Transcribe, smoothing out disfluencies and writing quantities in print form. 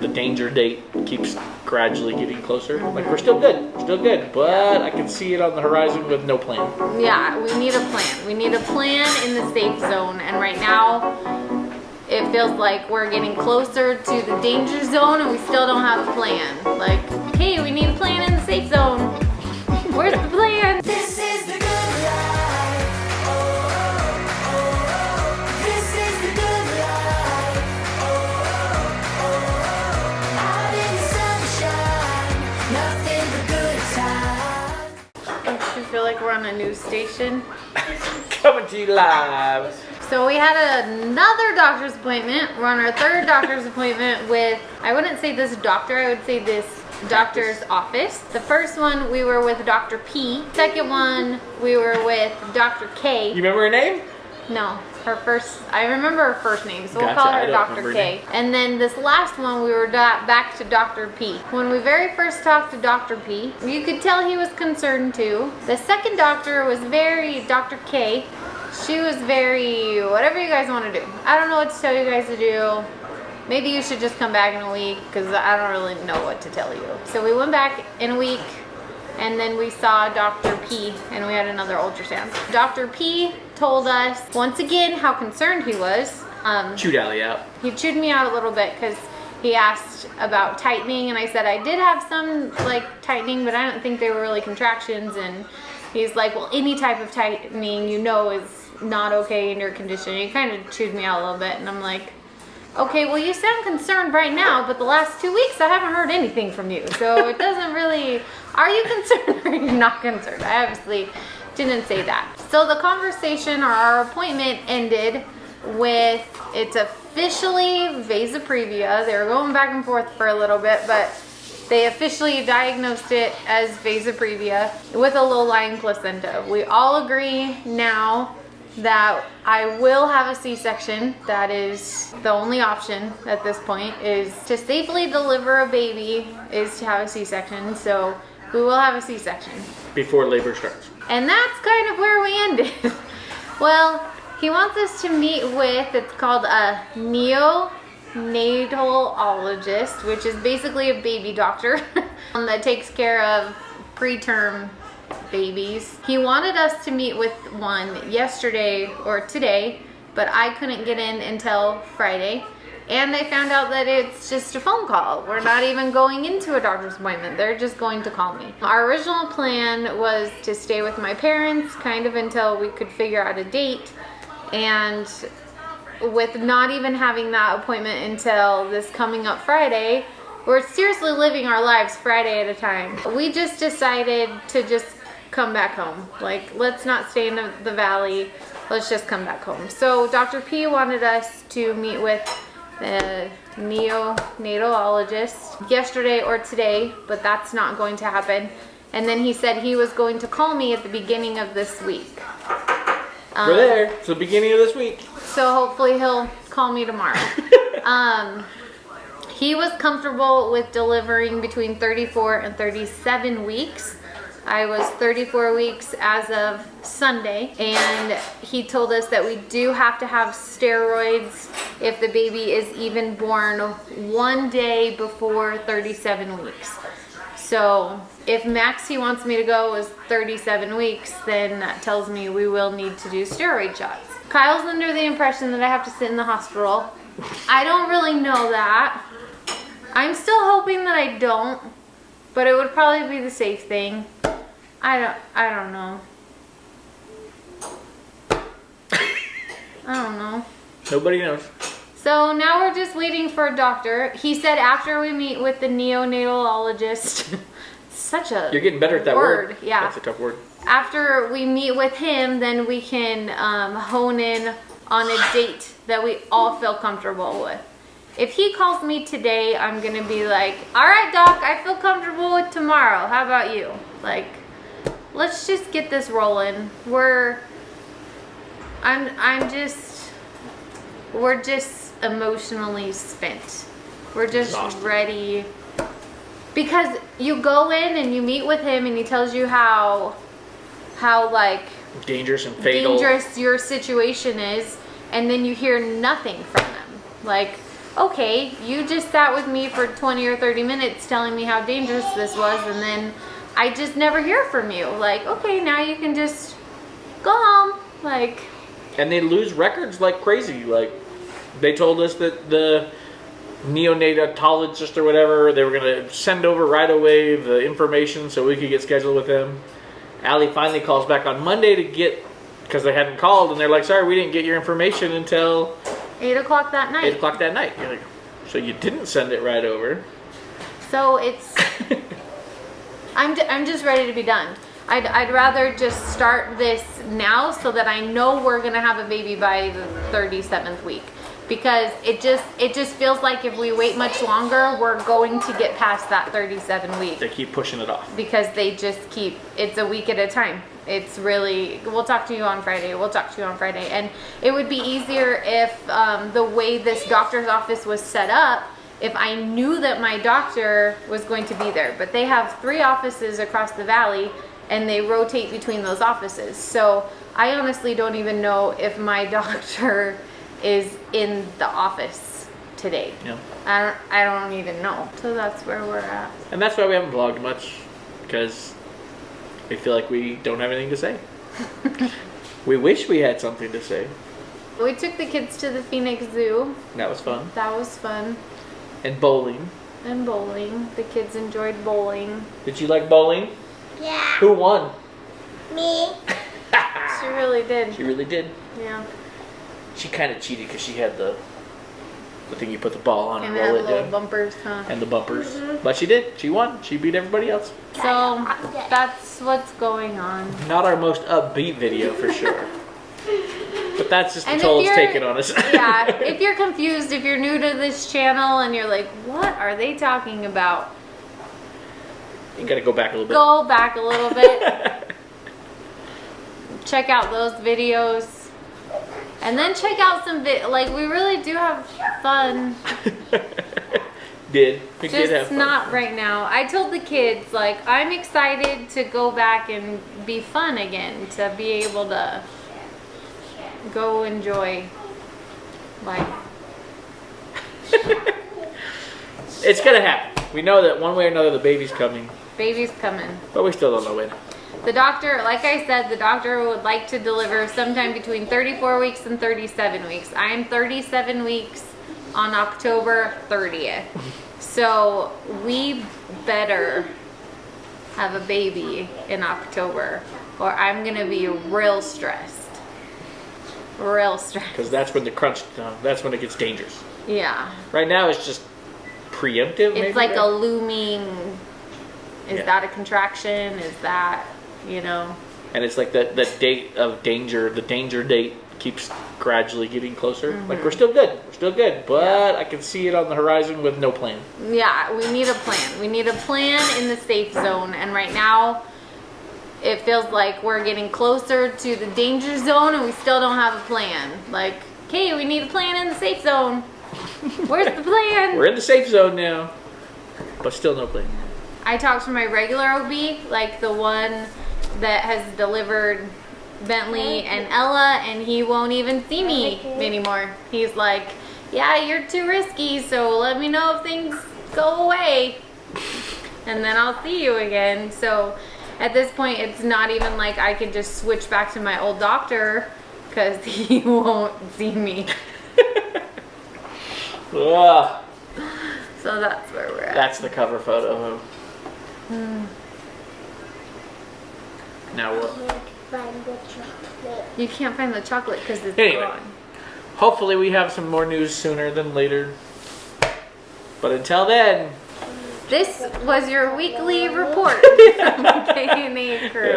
The danger date keeps gradually getting closer. Like, we're still good, but I can see it on the horizon with no plan. Yeah, we need a plan. We need a plan in the safe zone, and right now it feels like we're getting closer to the danger zone and we still don't have a plan. Like, hey, we need a plan in the safe zone. Where's the plan? This is the good life. Oh, oh, oh. This is the good life. Oh, oh, oh. Out in the sunshine, nothing but good times. Don't you feel like we're on a news station? Coming to you live. So we had another doctor's appointment. We're on our third doctor's appointment with, I wouldn't say this doctor, I would say this doctor's office. The first one we were with Dr. P. Second one we were with Dr. K. You remember her name? No, I remember her first name, so we'll Gotcha, call I her don't Dr. remember her K. name. And then this last one we were back to Dr. P. When we very first talked to Dr. P, you could tell he was concerned too. The second doctor was Dr. K. She was very, whatever you guys want to do. I don't know what to tell you guys to do. Maybe you should just come back in a week because I don't really know what to tell you. So we went back in a week and then we saw Dr. P and we had another ultrasound. Dr. P told us once again how concerned he was. Chewed Alli out. He chewed me out a little bit because he asked about tightening and I said I did have some like tightening, but I don't think they were really contractions. And he's like, well, any type of tightening you know is not okay in your condition. He kind of chewed me out a little bit and I'm like, okay, well, you sound concerned right now, but the last 2 weeks I haven't heard anything from you. So it doesn't really, are you concerned or are you not concerned? I obviously didn't say that. So the conversation or our appointment ended with, it's officially Vasa Previa. They were going back and forth for a little bit, but they officially diagnosed it as Vasa Previa with a low-lying placenta. We all agree now that I will have a C-section. That is the only option at this point, is to safely deliver a baby is to have a C-section. So we will have a C-section. Before labor starts. And that's kind of where we ended. Well, he wants us to meet with, it's called a neonatologist, which is basically a baby doctor that takes care of preterm babies. He wanted us to meet with one yesterday or today, but I couldn't get in until Friday. And I found out that it's just a phone call. We're not even going into a doctor's appointment. They're just going to call me. Our original plan was to stay with my parents kind of until we could figure out a date. And with not even having that appointment until this coming up Friday, we're seriously living our lives Friday at a time. We just decided to just come back home. Like, let's not stay in the valley. Let's just come back home. So Dr. P wanted us to meet with the neonatologist yesterday or today, but that's not going to happen. And then he said he was going to call me at the beginning of this week. We're there. It's the beginning of this week. So hopefully he'll call me tomorrow. He was comfortable with delivering between 34 and 37 weeks. I was 34 weeks as of Sunday, and he told us that we do have to have steroids if the baby is even born 1 day before 37 weeks. So if max he wants me to go is 37 weeks, then that tells me we will need to do steroid shots. Kyle's under the impression that I have to sit in the hospital. I don't really know that. I'm still hoping that I don't, but it would probably be the safe thing. I don't know. I don't know. Nobody knows. So now we're just waiting for a doctor. He said after we meet with the neonatologist, such a You're getting better at that word. Yeah. That's a tough word. After we meet with him, then we can hone in on a date that we all feel comfortable with. If he calls me today, I'm gonna be like, all right, doc, I feel comfortable with tomorrow. How about you? Like, let's just get this rolling. We're just emotionally spent. We're just Exhausted. ready. Because you go in and you meet with him and he tells you how like Dangerous and fatal. dangerous your situation is, and then you hear nothing from them. Like, okay, you just sat with me for 20 or 30 minutes telling me how dangerous this was, and then I just never hear from you. Like, okay, now you can just go home. Like, and they lose records like crazy. Like, they told us that the neonatologist or whatever, they were going to send over right away the information so we could get scheduled with them. Alli finally calls back on Monday to get, because they hadn't called, and they're like, sorry, we didn't get your information until 8 o'clock that night. 8 o'clock that night. You're like, so you didn't send it right over. So it's, I'm just ready to be done. I'd rather just start this now so that I know we're gonna have a baby by the 37th week, because it just feels like if we wait much longer, we're going to get past that 37 week. They keep pushing it off. Because they just keep, it's a week at a time. It's really, we'll talk to you on Friday, we'll talk to you on Friday. And it would be easier if the way this doctor's office was set up, if I knew that my doctor was going to be there. But they have 3 offices across the valley, and they rotate between those offices. So I honestly don't even know if my doctor is in the office today. Yeah. I don't even know. So that's where we're at. And that's why we haven't vlogged much, because we feel like we don't have anything to say. We wish we had something to say. We took the kids to the Phoenix Zoo. That was fun. That was fun. And bowling. And bowling. The kids enjoyed bowling. Did you like bowling? Yeah. Who won? Me. She really did. She really did. Yeah. She kind of cheated because she had the thing you put the ball on and And roll had it little down. bumpers, huh? And the bumpers. But she did. She won. She beat everybody else. So that's what's going on. Not our most upbeat video for sure. But that's just the And toll if it's you're- taken on us. Yeah, if you're confused, if you're new to this channel and you're like, what are they talking about? You gotta go back a little bit. Go back a little bit. Check out those videos. And then check out some like we really do have fun. We did have Just fun. not right now. I told the kids, like, I'm excited to go back and be fun again, to be able to go enjoy life. It's gonna happen. We know that one way or another the baby's coming, Baby's coming. but we still don't know when. The doctor, like I said, the doctor would like to deliver sometime between 34 weeks and 37 weeks. I am 37 weeks on October 30th. So we better have a baby in October, or I'm gonna be real stressed. Real stressed. Because that's when the crunch, that's when it gets dangerous. Yeah. Right now it's just preemptive. It's maybe, like right? a looming, is Yeah. that a contraction? Is that, you know? And it's like the date of danger, the danger date keeps gradually getting closer. Like we're still good, but I can see it on the horizon with no plan. Yeah, we need a plan. We need a plan in the safe zone. And right now, it feels like we're getting closer to the danger zone and we still don't have a plan. Like, okay, we need a plan in the safe zone. Where's the plan? We're in the safe zone now, but still no plan. I talked to my regular OB, like the one that has delivered Bentley and Ella, and he won't even see me anymore. He's like, yeah, you're too risky, so let me know if things go away, and then I'll see you again. So at this point, it's not even like I can just switch back to my old doctor, because he won't see me. Ugh, So that's where we're at. that's the cover photo. Now what? Find the chocolate. You can't find the chocolate because it's Anyway. gone. Hopefully we have some more news sooner than later. But until then, This was your weekly report from the K&A crew.